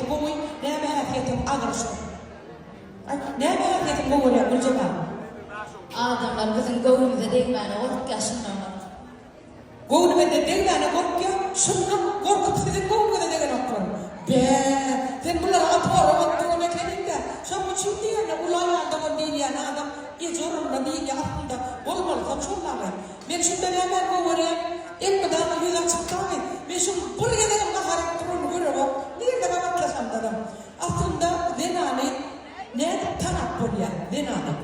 gowy, näme häsiýetim agyrşy. Näme häsiýetim gowy Gülcema? Adamlar bizim gowumuza değmeni kork yaşınlar. Gownumeňde degmäne gorkya, şundan gorkup sizin gowuňyza degen oturan. Sen bunlar apara oturan ekeninde, şam üçin diýene ular adamın diýýän adam, ýejorunda diýýän aslında bolmaly, şonlalar. Men şunda näme gowurýan? Ekmedama yüz açıktamy. Men şu bul gedegem gaharak turun görüyorum. Nerede baklasam dadam. Aslında denani ne tanap bolýar, denani.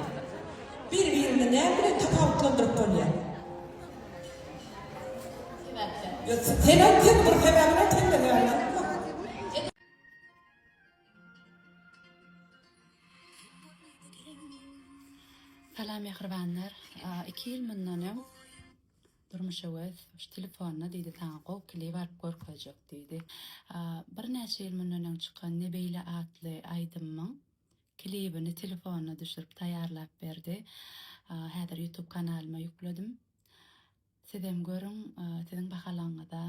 Bir-birini näme tapawutlandyryp bolýar. Sen ötün bir sebebine tendiriyorlar. Salam mehribанlar. 2 yıl mundan durmuşa öz şu telefonuna diýdi taňa klip barıp görkezjek diýdi. Bir näçe ýyl mundan çykan Nebeýle atly Aýdymyň klibini telefonuna düşürüp taýýarlap berdi. Häzir YouTube kanalyma ýükledim. Sizem görüň, sizin bahalaňyza,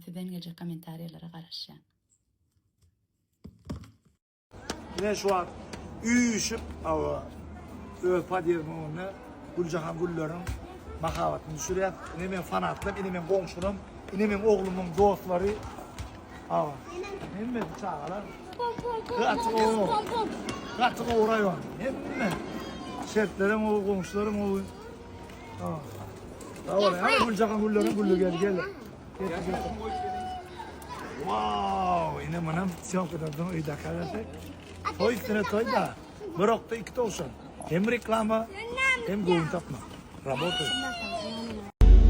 sizden geljek kommentariýlara garaşýan. Yine şu an üyüşüp ama Padirmon'u Gülcahan Güller'in mahavatını düşürüyor. Yine ben fanatlım, yine ben komşunum, yine ben oğlumun dostları. Ama yine ben çağlar. Kaçık uğrayıyor. Yine şertlerim o komşularım o. Tamam. Hani Gülcahan Güller'in Güllü gel. Wow, yine bana çok kadar iyi dakikalar. Toy üstüne toy da. Bir okta iki olsun. Hem reklama hem goyun tapma. Rabotu.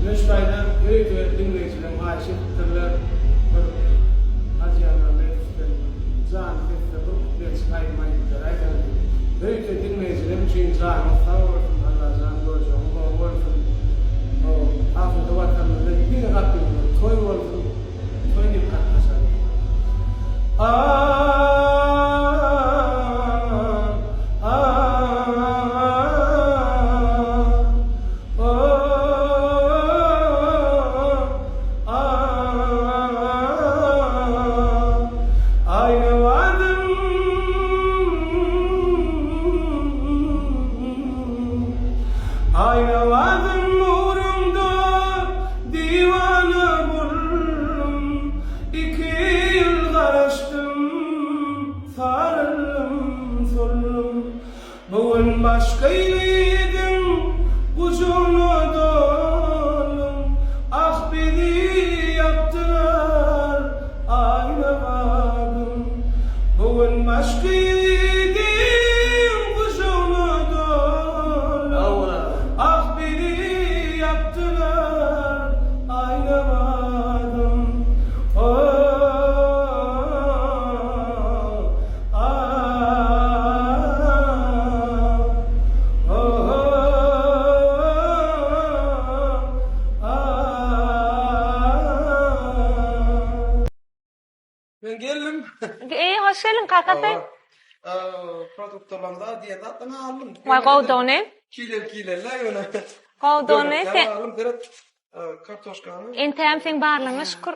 Nöştaydan öýde dinleýijiler maýşy tirler bir ajaýyplar etdi. Zan etdi bir aýmaýdylar aýdan. Öýde dinleýijiler üçin zan sawr Allah zan bolsun, bolsun. O afda watanda bir gapy toy bolsun. Toy dip katmaşar. Aynalardım nurumda divane buldum. 2 yıl karıştım, sarıldım, soruldum. Bugün başkaylıydım, kucağına doldum. Ah beni yaptılar, aynalardım. Bugün başkaylıydım, kucağına doldum. Ah beni yaptılar, aynamadım. Ben geldim. Hoş geldin Kakatay. Produktlarında diye zaten aldım. Vay gowdony. Kilerler öyle. Gowdony sen Aldım direkt kartoşkanı. intehem sen barlygyna şükür.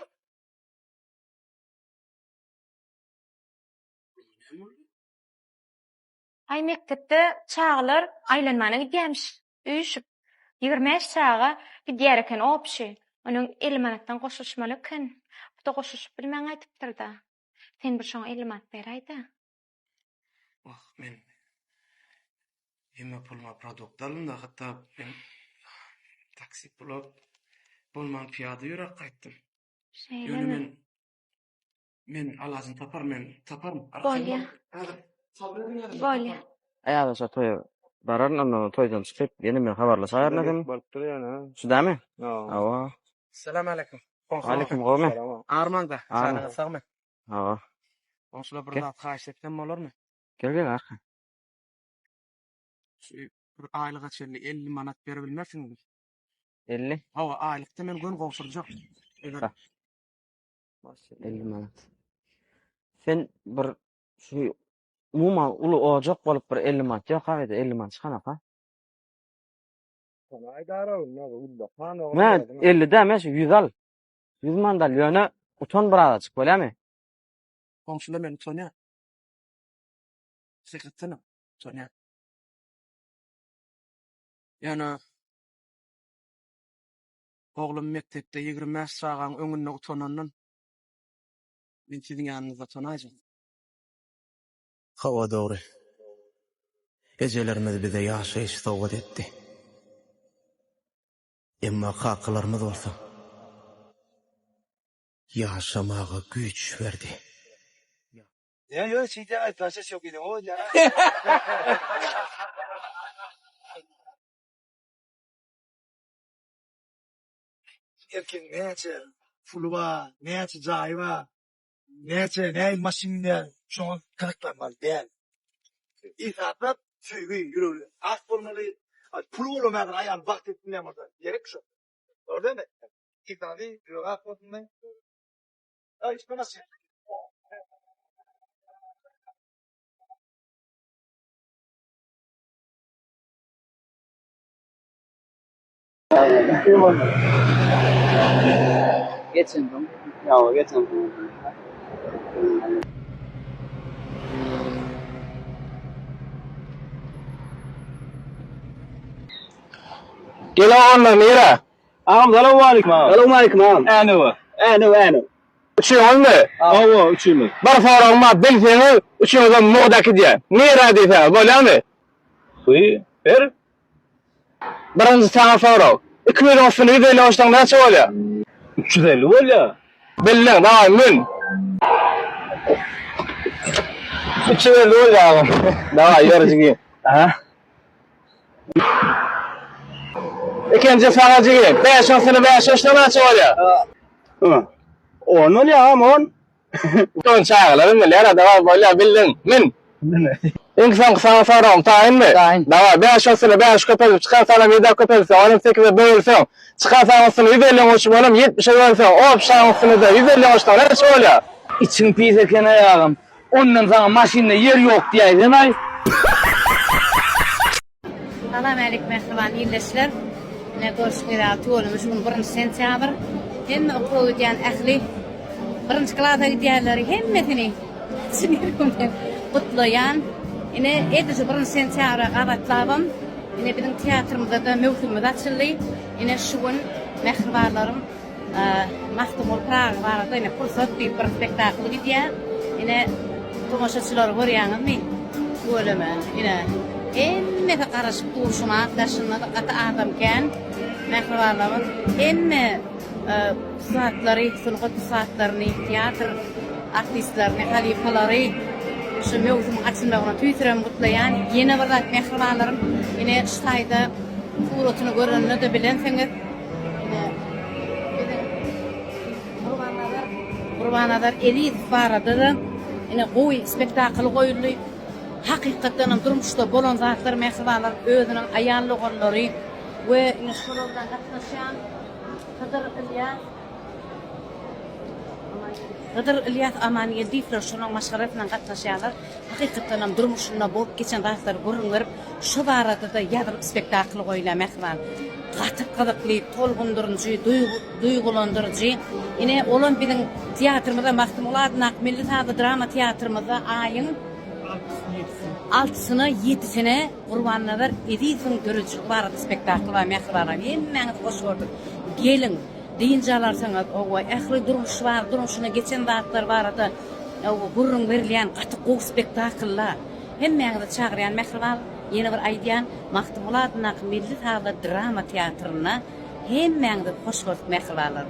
Ay mektepde çağlar aýlanmana gidýärmiş. Üýşüp 25 çağa gidýär eken opşy. Onuň elmanatdan goşuşmaly eken. Bu da goşuşup bilmäň aýtypdyr da. Sen bir şoň elmat beräýdi. Oh men yeme pulma produkt aldım da hatta ben taksi bulup bolman piyada yürek qaytdım. Yönü men alazın taparım. Bolýa. Bolýa. Ayada şu toy baran onu toydan çıkıp yeni men habarlaşa ayarladım. Balıp duruyor ha. Şudami? Awa. Selam aleyküm. Aleyküm gowme. Armanda. Sana sağma. Awa. Onşula bir zat haýyş etmem bolarmy? Gel arka. Şu bir aýlyga çelli 50 manat bere bilmersiňmi? 50. Hawa aýlykda men gün gowsurjak. Eger 50 manat. Sen bir şu umuman ulu ocak bolup bir 50 manat ýok ha, 50 manat çykanaka. Men 50 de emes 100 al. 100 mandal ýöne utan bir ada çyk bolýarmy? Komşular meni tanıyor. Sekreterim tanıyor. Yani oğlum mektepte 20 sağan öňünde utanandan men sizin ýanynyzda tanajam. Hawa dogry. Ejelerimiz bize ýaşaýyş sowgat etdi. Emma haklarymyz bolsa ýaşamaga güç berdi. Ya yo çiğde ay taşa çok idi o ya. Erkin neçe fulva, neçe cayva, neçe ne maşinler şu an karakterler değil. İthatat söylüyor yürü. Az formalı pul olmadan ayağın vakit etmeyemez. Gerek şu. Orada ne? İthatatı yürü az formalı. Ay işte nasıl? Geçin bu. Ya geçen Gel oğlum mira. Ağam selamun aleyküm ağam. Selamun aleyküm ağam. Anu. Uçuyor mu? Ava uçuyum. Bar farağıma bilsene uçuyor modaki diye. Mira diye böyle mi? Buyur. Ver. Birinci sana farağı. 200 olsun videoyla hoştan ne söyle? 350 ol ya. Bilin daha min. 350 ol ya. Daha yarıcı ki. Ha? İkinci sana cigi. 5 olsun 5 hoştan ne söyle? Hı. Onun ya ağam on. Ton çağlarım mı? Lera daha böyle bilin min. İnsan sana sorarım tayin mi? Tayin. Dava 5 olsun 5 köpek çıkar sana bir daha köpek sonra 8'e bölürsen çıkar sana olsun 150 hoş oğlum 70'e bölürsen hop şansını da 150 hoştan ne söyle? İçin pis eken ayağım. Ondan sana maşinde yer yok diyeydin ay. Salam aleyküm mehriban iyleşler. Ne görüşmeler tuğulmuş bugün 1 sentyabr. Hem okul ödeyen ahli 1 klasa gidiyorlar hemmetini sinirkumdan kutlayan. Yine edisi 1 sentyabra qabatlabam. Yine bizim tiyatrımızda da mevsimimiz açıldı. Yine şu gün mehribanlarım Mahtumul Prag vardı. Yine fırsat bir spektakl gidiyor. Yine tomaşaçılar var yani mi? Böyle yine emme qarashib qo'shma dashini qata adamkan mehribanlarimiz emme soatlari sunqat soatlarini teatr artistlarini xalifalari şu mevsim açılmağına tüytürem mutlayan yine bir zat mehribanlarım yine Xitayda suratını görününü de bilenseniz yine Qurbanadar elit barada yine qo'y spektakl qo'yildi. Hakikaten durmuşda bolan zatlar mehribanlar özünün ayarlıqları ve inşallah katlaşan Hıdır İlyas Amaniye difler şunun maşarefle katlaşanlar hakikaten durmuşunda bol geçen zatlar görünür şu barada da yadım spektakl qo'yla mehriban qatıp qadıqlı tolğunduruncu duygulandırıcı yine olan bizim tiyatrımızda Mahtumul Adnak Milli Drama Tiyatrımızda ayın 6'sına 7'sine Qurbanlar edilsin görücü var spektakl var mehribanlar hemmeniz hoş gördük gelin deyince alarsanız o ahli durmuş var durmuşuna geçen zatlar var da o burun verilýän gaty gow spektakllar hemmenizi çağıran mehriban yeni bir aýdýan Mahtumul Adnak Milli Drama Tiyatrına hemmenizi hoş gördük mehribanlar.